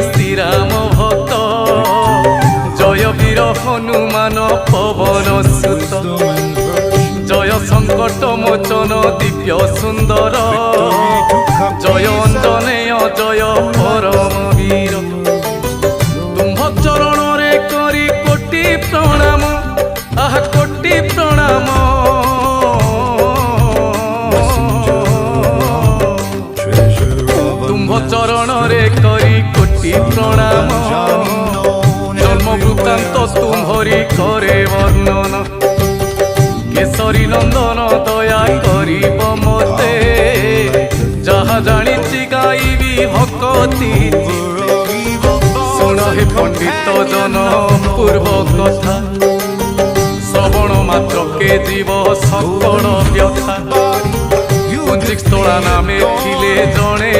শ্রীরাম ভক্ত জয় বীর হনুমান পবন সুত জয় সংকট মোচন দিব্য সুন্দর জয় অঞ্জনেয় জয় পরম বীর তুম্ভ চরণরে করি কোটি প্রণাম আহ কোটি প্রণাম তুম্ভ চরণরে করি কোটি প্রণাম জন্ম বৃত্তান্ত তুম্ভরি করে বর্ণন কেশরী নন্দন দয়া করিব মতে যাহা জানিছি গাইবি ভকতি শুণ হে পণ্ডিত জন পূর্ব কথা শ্রবণ মাত্রকে জীব সকল ব্যথা পুঞ্জিক স্থলা নামে ଥିଲେ ଜଣେ